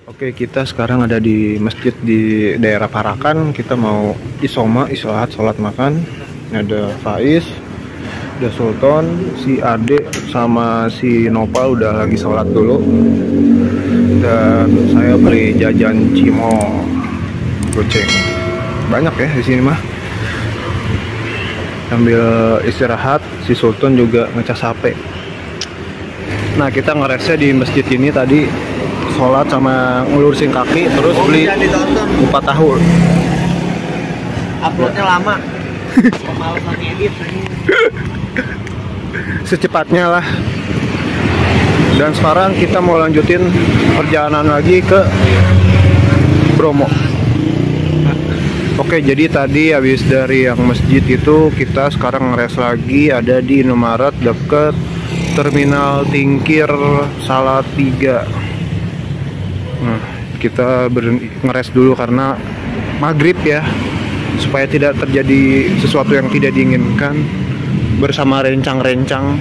Oke, kita sekarang ada di masjid di daerah Parakan. Kita mau istirahat, sholat makan. Ini ada Faiz, ada Sultan, si Ade, sama si Nopal udah lagi sholat dulu. Dan saya beli jajan cimol goceng. Banyak ya di sini mah. Sambil istirahat, si Sultan juga ngecas HP. Nah, kita ngeresnya di masjid ini tadi. Sholat sama ngelurusin kaki, terus beli 4 tahu. Uploadnya lama. Males ngedit. Secepatnya lah. Dan sekarang kita mau lanjutin perjalanan lagi ke Bromo. Oke, jadi tadi habis dari yang masjid itu kita sekarang ngeres lagi ada di Indomaret deket Terminal Tingkir Salatiga. Nah, kita ngeres dulu karena maghrib ya, supaya tidak terjadi sesuatu yang tidak diinginkan bersama rencang-rencang.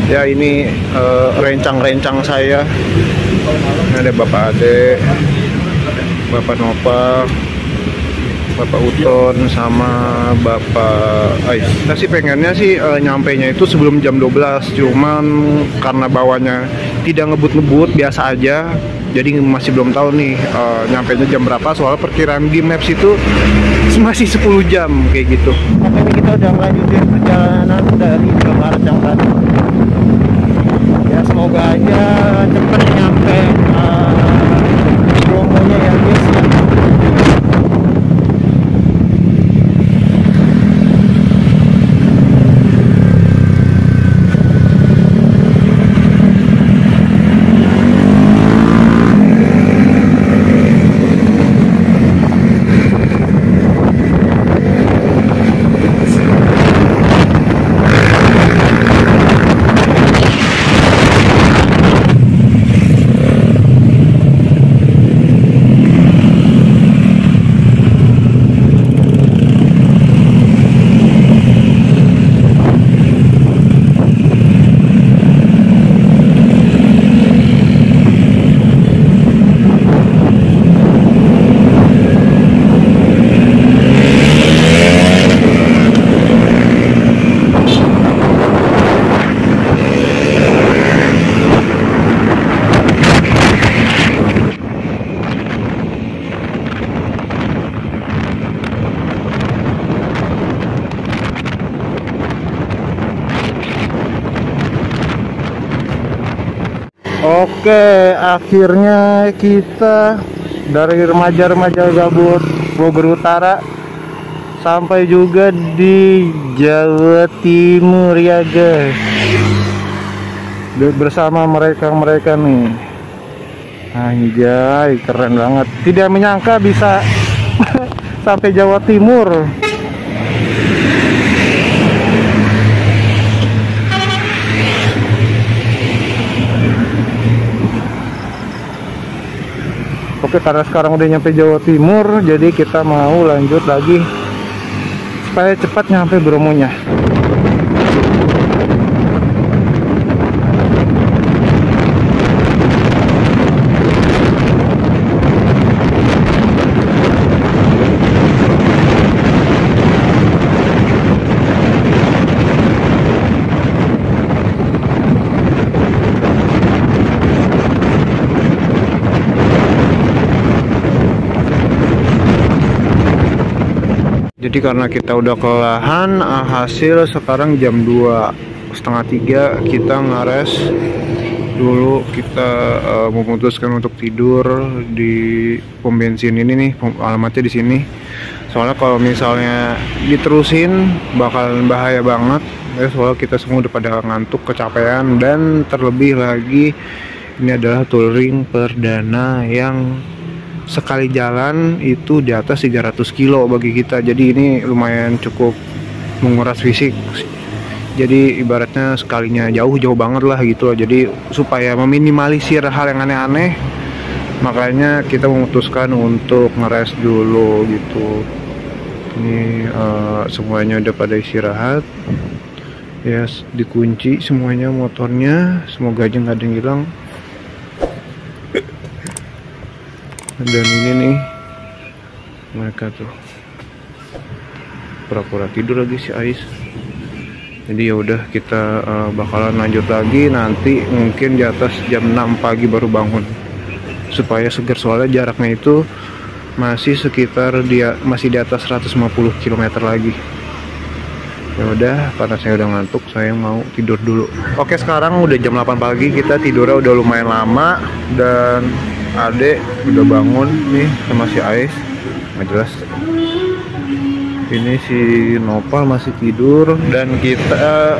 Ya, ini rencang-rencang saya. Ini ada Bapak Ade, Bapak Nopal, Bapak Uton, sama Bapak Ais. Kita sih pengennya sih nyampainya itu sebelum jam 12, cuman karena bawahnya tidak ngebut-ngebut, biasa aja, jadi masih belum tahu nih nyampainya jam berapa. Soal perkiraan di maps itu masih 10 jam kayak gitu. Tapi ini kita udah melanjutin perjalanan dari Indomaret yang tadi. Ya semoga aja cepet nyampe Bromonya ya guys. Oke, akhirnya kita dari remaja-remaja gabut Bogor Utara sampai juga di Jawa Timur ya guys. Bersama mereka nih. Anjay, keren banget. Tidak menyangka bisa sampai Jawa Timur. Oke, karena sekarang udah nyampe Jawa Timur, jadi kita mau lanjut lagi supaya cepat nyampe Bromonya. Jadi karena kita udah kelelahan, hasil sekarang jam 2:30 kita ngares dulu. Kita memutuskan untuk tidur di pom bensin ini nih, alamatnya di sini. Soalnya kalau misalnya diterusin bakalan bahaya banget ya, soalnya kita semua udah pada ngantuk, kecapean, dan terlebih lagi ini adalah touring perdana yang sekali jalan itu di atas 300 kilo bagi kita. Jadi ini lumayan cukup menguras fisik. Jadi ibaratnya sekalinya jauh banget lah gitu loh. Jadi supaya meminimalisir hal yang aneh-aneh, makanya kita memutuskan untuk ngeres dulu gitu. Ini semuanya udah pada istirahat ya, dikunci semuanya motornya, semoga aja nggak ada yang hilang. Dan ini nih mereka tuh pura-pura tidur lagi si Ais. Jadi ya udah kita bakalan lanjut lagi nanti mungkin di atas jam 6 pagi baru bangun supaya seger, soalnya jaraknya itu masih sekitar masih di atas 150 km lagi. Ya udah, karena saya udah ngantuk, saya mau tidur dulu. Oke, sekarang udah jam 8 pagi, kita tidurnya udah lumayan lama dan Adek udah bangun nih sama si Ais. Nggak jelas. Ini si Nopal masih tidur dan kita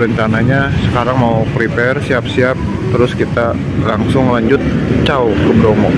rencananya sekarang mau prepare, siap-siap, terus kita langsung lanjut caw ke Bromo.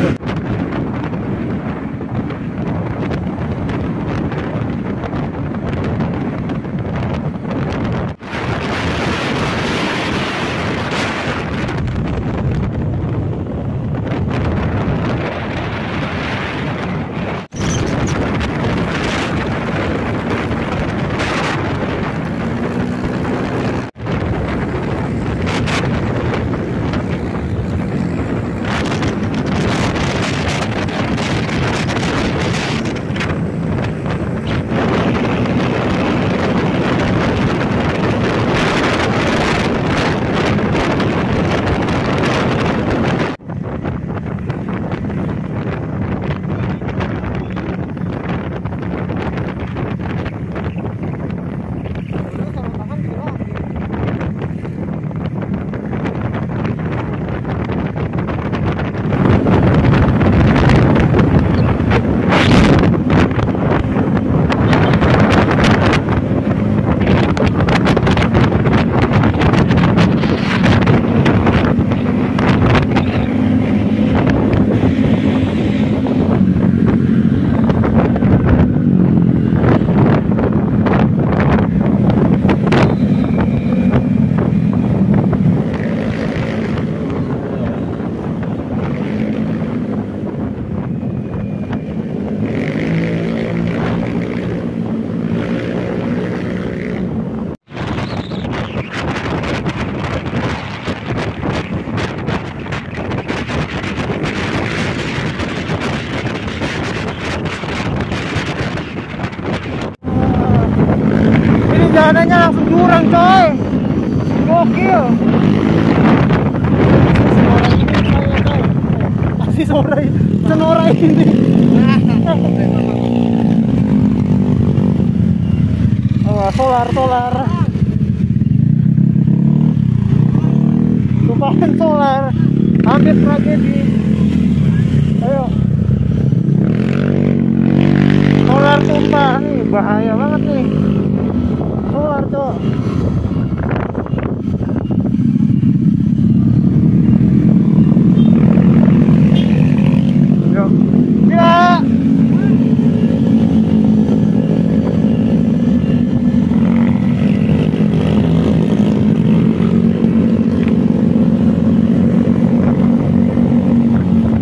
Jalanannya langsung jurang coy, gokil. Masih senorai ini. Oh, solar tumpahan solar, hampir tragedi. Ayo, solar tumpah nih, bahaya banget nih. Solar tuh. Yuk. Ya.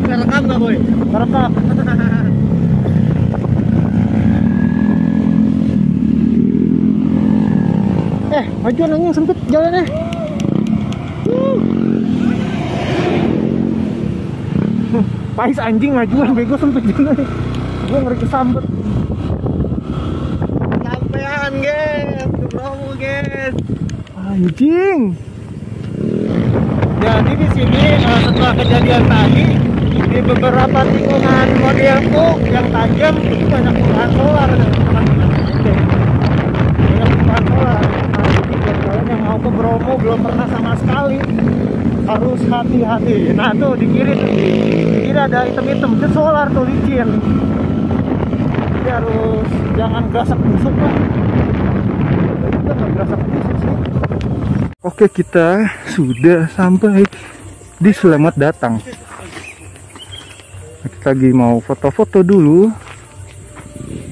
Rekam nggak boy? Rekam. Majuan anjing, sempit jalannya. Pais anjing, majuan bego, sempit jalannya. Gue ngeri kesambet. Sampean guys, ke Bromo guys. Anjing. Jadi di sini setelah kejadian tadi, di beberapa tikungan modelku yang tajam itu banyak penggunaan solar. Banyak penggunaan solar. Yang mau ke Bromo belum pernah sama sekali, harus hati-hati. Nah tuh di kiri ada item-item, itu solar tuh, licin. Jadi harus jangan gerasak busuk lah. Kita nggak gerasak busuk sih. Oke, kita sudah sampai di Selamat Datang. Kita lagi mau foto-foto dulu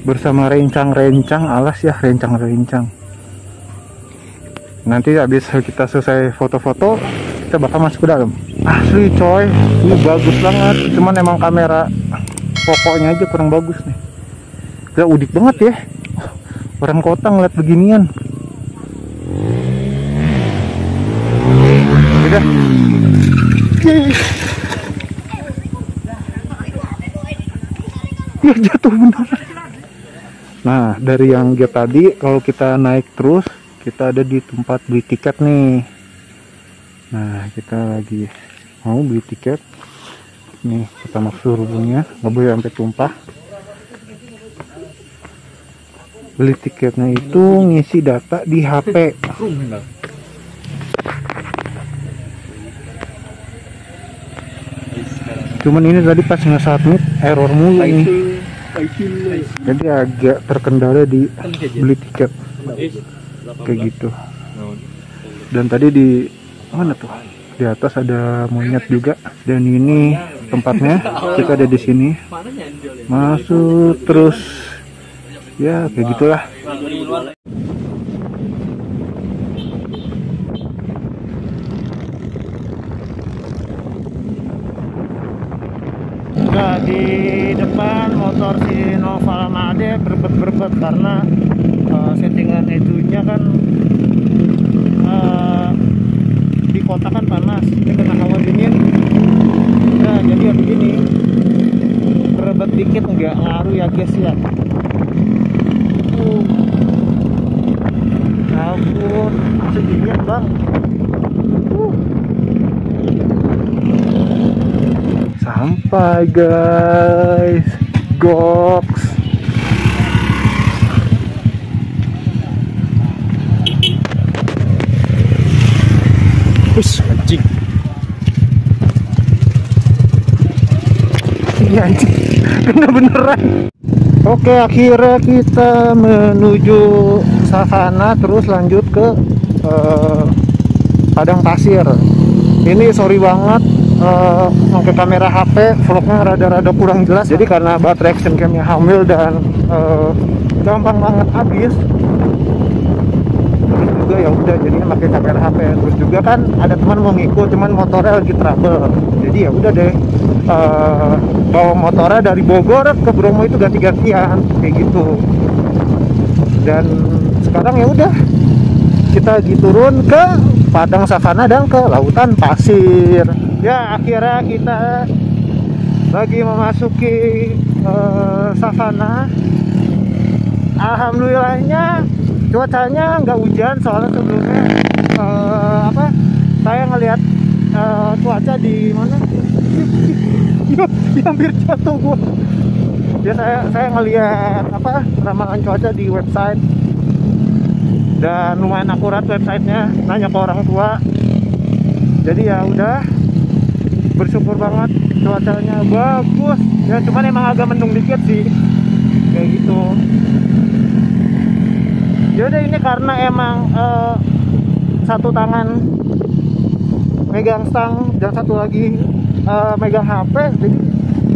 bersama rencang-rencang, alas ya, rencang-rencang. Nanti habis kita selesai foto-foto, kita bakal masuk ke dalam. Asli coy, ini bagus banget. Cuman emang kamera pokoknya aja kurang bagus nih. Gila, udik banget ya. Orang kota ngeliat beginian. Udah. Nggak jatuh benar. Nah, dari yang gate tadi, kalau kita naik terus, kita ada di tempat beli tiket nih. Nah, kita lagi mau beli tiket. Nih, kita masuk rubungnya, nggak boleh sampai tumpah. Beli tiketnya itu ngisi data di HP. Cuman ini tadi pas nge-submit error mulu nih. Jadi agak terkendala di beli tiket kayak gitu. Dan tadi di mana tuh? Di atas ada monyet juga. Dan ini tempatnya, kita ada di sini. Masuk terus. Ya kayak gitulah. Nah, di depan motor si Nova Made berbet karena settingan itunya kan di kota kan panas, ini kena hawa dingin. Nah, jadi ya begini, berbet dikit nggak ngaruh ya guys ya. Ampun, masih dingin bang. Sampai guys, goks. Anjing. Ini anjing, bener-beneran. Oke, akhirnya kita menuju savana terus lanjut ke padang pasir. Ini sorry banget, pakai kamera HP vlognya rada-rada kurang jelas. Jadi karena baterai action camnya hamil dan gampang banget habis. Terus juga ya udah jadinya pakai kamera HP. Terus juga kan ada teman mau ngikut, cuman motornya lagi trouble. Jadi ya udah deh, bawa motornya dari Bogor ke Bromo itu ganti-gantian kayak gitu. Dan sekarang ya udah kita lagi turun ke padang savana dan ke lautan pasir. Ya akhirnya kita lagi memasuki savana. Alhamdulillahnya cuacanya nggak hujan, soalnya sebelumnya saya ngelihat cuaca di mana? Hampir jatuh gua. Ya saya ngelihat ramalan cuaca di website. Dan lumayan akurat websitenya, nanya ke orang tua. Jadi ya udah, bersyukur banget cuacanya bagus. Ya cuman emang agak mendung dikit sih, kayak gitu. Jadi ini karena emang satu tangan megang stang dan satu lagi megang HP, jadi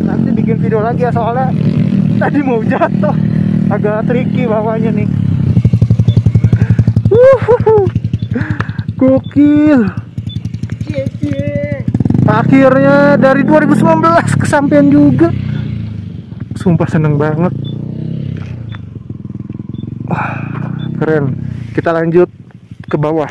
nanti bikin video lagi ya, soalnya tadi mau jatuh, agak tricky bawahnya nih. Gokil. Akhirnya dari 2019 kesampaian juga. Sumpah seneng banget. Wah, keren. Kita lanjut ke bawah.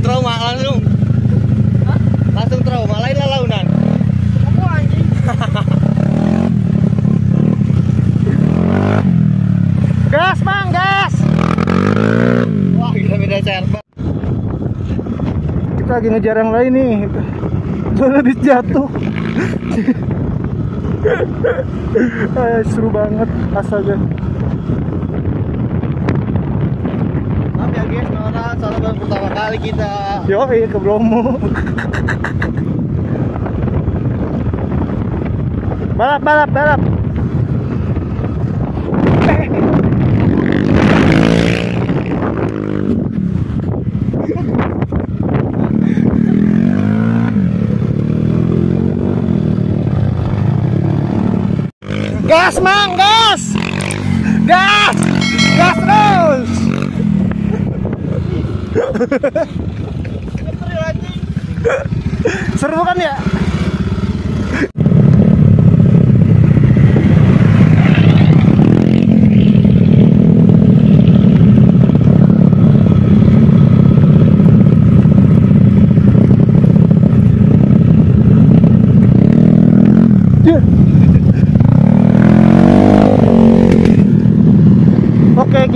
Trauma langsung trauma lain lah launan. Apa anjing? Gas bang, gas. Wah gila, beda serba. Kita lagi ngejar yang lain nih, soalnya habis jatuh. Seru banget asalnya. Ya guys, Nora, soalnya baru pertama kali kita. Yoi, ke Bromo. Balap. Gas mang, gas terus. Seru kan ya?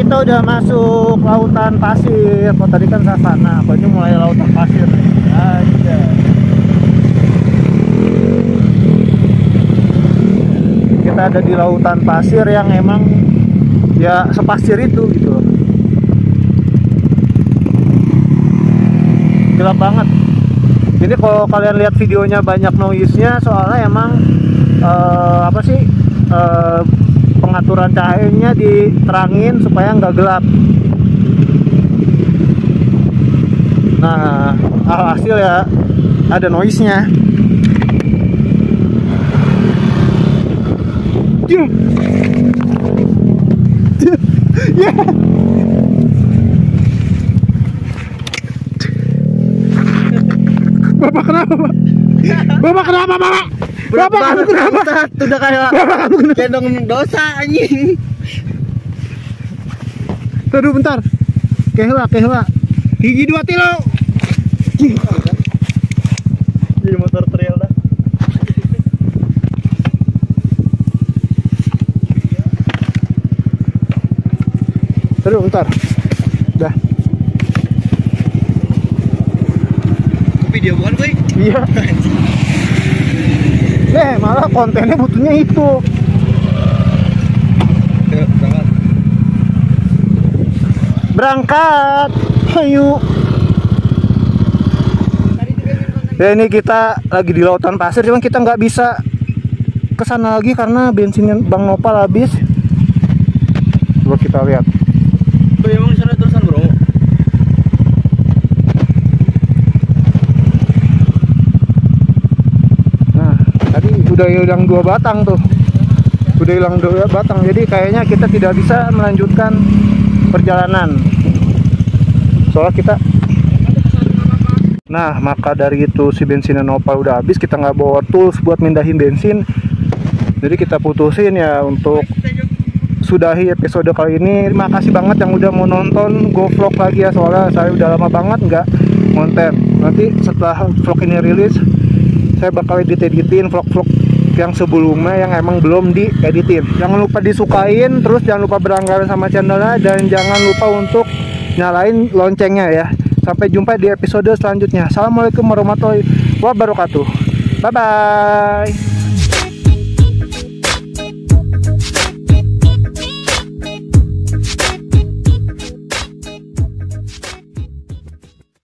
kita udah masuk lautan pasir. Kalau tadi kan savana, kalau ini mulai lautan pasir nih. Aja. Kita ada di lautan pasir yang emang ya sepasir itu gitu. Gelap banget. Ini kalau kalian lihat videonya banyak noise-nya, soalnya emang apa sih, pengaturan cahayanya diterangin supaya nggak gelap. Nah, alhasil ya ada noise-nya. Ya. Bapak kenapa, Pak? Bapak kenapa, Bapak? Bapak kamu kenapa? Udah kayak gendong dosa anjing. Tunggu bentar. Kehela. Gigi 2 kilo. Jadi motor trail dah. Tunggu bentar. Dah. Video bukan gue? Iya. Malah kontennya butuhnya itu. Berangkat. Ayo. Ya ini kita lagi di lautan pasir, cuman kita nggak bisa ke sana lagi karena bensin Bang Nopal habis. Coba kita lihat. Tuh emang di sana terusan bro. Udah hilang 2 batang tuh. Udah hilang 2 batang. Jadi kayaknya kita tidak bisa melanjutkan perjalanan. Soalnya kita. Nah, maka dari itu si bensin Nopal udah habis, kita nggak bawa tools buat mindahin bensin. Jadi kita putusin ya untuk sudahi episode kali ini. Terima kasih banget yang udah mau nonton. Go vlog lagi ya, soalnya saya udah lama banget nggak konten. Nanti setelah vlog ini rilis, saya bakal editin vlog-vlog yang sebelumnya yang emang belum dieditin. Jangan lupa disukain, terus jangan lupa berlangganan sama channelnya, dan jangan lupa untuk nyalain loncengnya ya. Sampai jumpa di episode selanjutnya. Assalamualaikum warahmatullahi wabarakatuh. Bye bye.